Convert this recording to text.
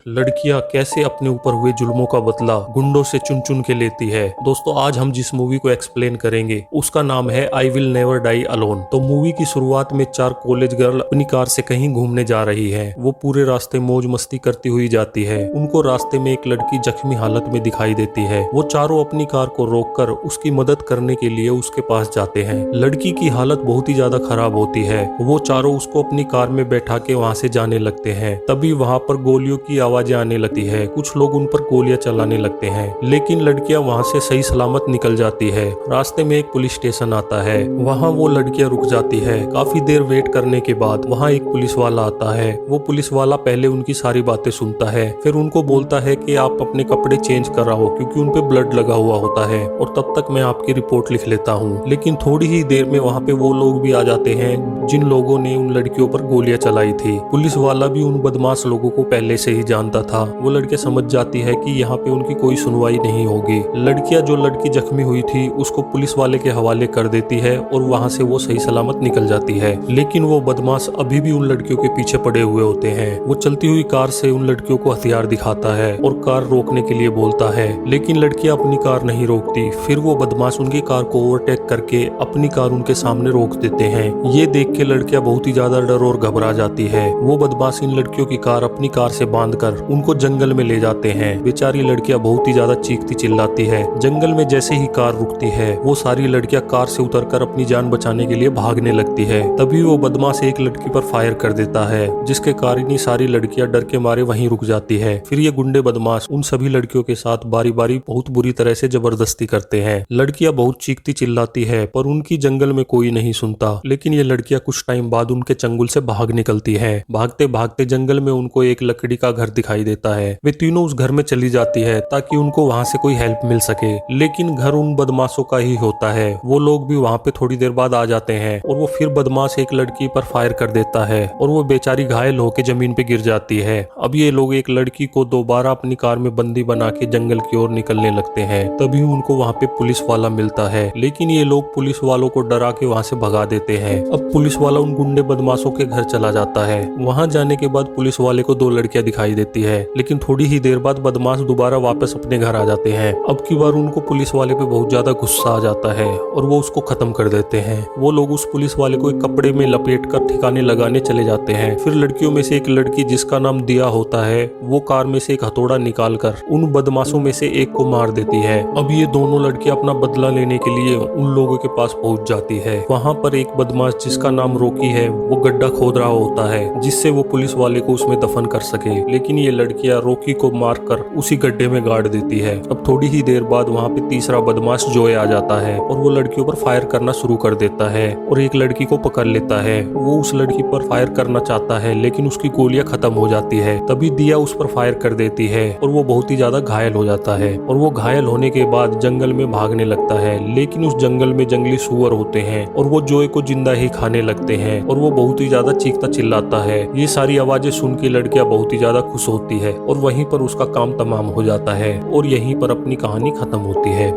लड़कियां कैसे अपने ऊपर हुए जुल्मों का बदला गुंडों से चुन चुन के लेती है। दोस्तों आज हम जिस मूवी को एक्सप्लेन करेंगे उसका नाम है I will never die alone. तो मूवी की शुरुआत में 4 कॉलेज गर्ल अपनी कार से कहीं घूमने जा रही है। वो पूरे रास्ते मौज मस्ती करती हुई जाती है। उनको रास्ते में एक लड़की जख्मी हालत में दिखाई देती है। वो चारों अपनी कार को रोककर उसकी मदद करने के लिए उसके पास जाते हैं। लड़की की हालत बहुत ही ज्यादा खराब होती है। वो चारों उसको अपनी कार में बैठा के वहाँ से जाने लगते हैं। तभी वहाँ पर गोलियों की आवाजें आने लगती है। कुछ लोग उन पर गोलियां चलाने लगते हैं, लेकिन लड़कियां वहां से सही सलामत निकल जाती है। रास्ते में एक पुलिस स्टेशन आता है। वहां वो लड़कियां रुक जाती है। काफी देर वेट करने के बाद वहां एक पुलिस वाला आता है। वो पुलिस वाला पहले उनकी सारी बातें सुनता है, फिर उनको बोलता है कि आप अपने कपड़े चेंज कराओ क्योंकि उन पे ब्लड लगा हुआ होता है, और तब तक मैं आपकी रिपोर्ट लिख लेता हूँ। लेकिन थोड़ी ही देर में वहाँ पे वो लोग भी आ जाते हैं जिन लोगों ने उन लड़कियों पर गोलियां चलाई थी। पुलिस वाला भी उन बदमाश लोगों को पहले से ही जानता था। वो लड़कियां समझ जाती है कि यहाँ पे उनकी कोई सुनवाई नहीं होगी। लड़कियां जो लड़की जख्मी हुई थी उसको पुलिस वाले के हवाले कर देती है और वहाँ से वो सही सलामत निकल जाती है। लेकिन वो बदमाश अभी भी उन लड़कियों के पीछे पड़े हुए होते हैं। वो चलती हुई कार से उन लड़कियों को हथियार दिखाता है और कार रोकने के लिए बोलता है, लेकिन लड़कियां अपनी कार नहीं रोकती। फिर वो बदमाश उनकी कार को ओवरटेक करके अपनी कार उनके सामने रोक देते हैं। ये देख के लड़कियां बहुत ही ज्यादा डर और घबरा जाती है। वो बदमाश इन लड़कियों की कार अपनी कार से बांधकर उनको जंगल में ले जाते हैं। बेचारी लड़कियां बहुत ही ज्यादा चीखती चिल्लाती है। जंगल में जैसे ही कार रुकती है वो सारी लड़कियां कार से उतरकर अपनी जान बचाने के लिए भागने लगती है। तभी वो बदमाश एक लड़की पर फायर कर देता है, जिसके कारण ही सारी लड़कियां डर के मारे वहीं रुक जाती है। फिर ये गुंडे बदमाश उन सभी लड़कियों के साथ बारी बारी बहुत बुरी तरह से जबरदस्ती करते हैं। लड़कियां बहुत चीखती चिल्लाती है पर उनकी जंगल में कोई नहीं सुनता। लेकिन ये लड़कियां कुछ टाइम बाद उनके चंगुल से भाग निकलती है। भागते भागते जंगल में उनको एक लकड़ी का घर दिखाई देता है। वे तीनों उस घर में चली जाती है ताकि उनको वहां से कोई हेल्प मिल सके। लेकिन घर उन बदमाशों का ही होता है। वो लोग भी वहां पे थोड़ी देर बाद आ जाते हैं और वो फिर बदमाश एक लड़की पर फायर कर देता है और वो बेचारी घायल होकर जमीन पे गिर जाती है। अब ये लोग एक लड़की को दोबारा अपनी कार में बंदी बना के जंगल की ओर निकलने लगते हैं। तभी उनको वहाँ पे पुलिस वाला मिलता है, लेकिन ये लोग पुलिस वालों को डरा के वहाँ से भगा देते हैं। अब पुलिस वाला उन गुंडे बदमाशों के घर चला जाता है। वहाँ जाने के बाद पुलिस वाले को 2 लड़कियां दिखाई देती है, लेकिन थोड़ी ही देर बाद बदमाश दोबारा वापस अपने घर आ जाते हैं। अब की बार उनको पुलिस वाले पे बहुत ज्यादा गुस्सा आ जाता है और वो उसको खत्म कर देते हैं। वो लोग उस पुलिस वाले को एक कपड़े में लपेट कर ठिकाने लगाने चले जाते हैं। फिर लड़कियों में से एक लड़की जिसका नाम दिया होता है वो कार में से एक हथौड़ा निकाल कर उन बदमाशों में से एक को मार देती है। अब ये दोनों लड़कियां अपना बदला लेने के लिए उन लोगों के पास पहुंच जाती है। वहाँ पर एक बदमाश जिसका नाम रॉकी है वो गड्ढा खोद रहा होता है जिससे वो पुलिस वाले को उसमें दफन कर सके। लेकिन ये लड़कियां रॉकी को मारकर उसी गड्ढे में गाड़ देती है। अब थोड़ी ही देर बाद वहाँ पे तीसरा बदमाश जोए आ जाता है और वो लड़कियों पर फायर करना शुरू कर देता है और एक लड़की को पकड़ लेता है। वो उस लड़की पर फायर करना चाहता है लेकिन उसकी गोलियां खत्म हो जाती है। तभी दिया उस पर फायर कर देती है और वो बहुत ही ज्यादा घायल हो जाता है और वो घायल होने के बाद जंगल में भागने लगता है। लेकिन उस जंगल में जंगली सूअर होते हैं और वो जोए को जिंदा ही खाने लगते हैं और वो बहुत ही ज्यादा चीखता चिल्लाता है। ये सारी आवाजें सुन के लड़कियां बहुत ही ज्यादा खुश होती है और वहीं पर उसका काम तमाम हो जाता है और यहीं पर अपनी कहानी खत्म होती है।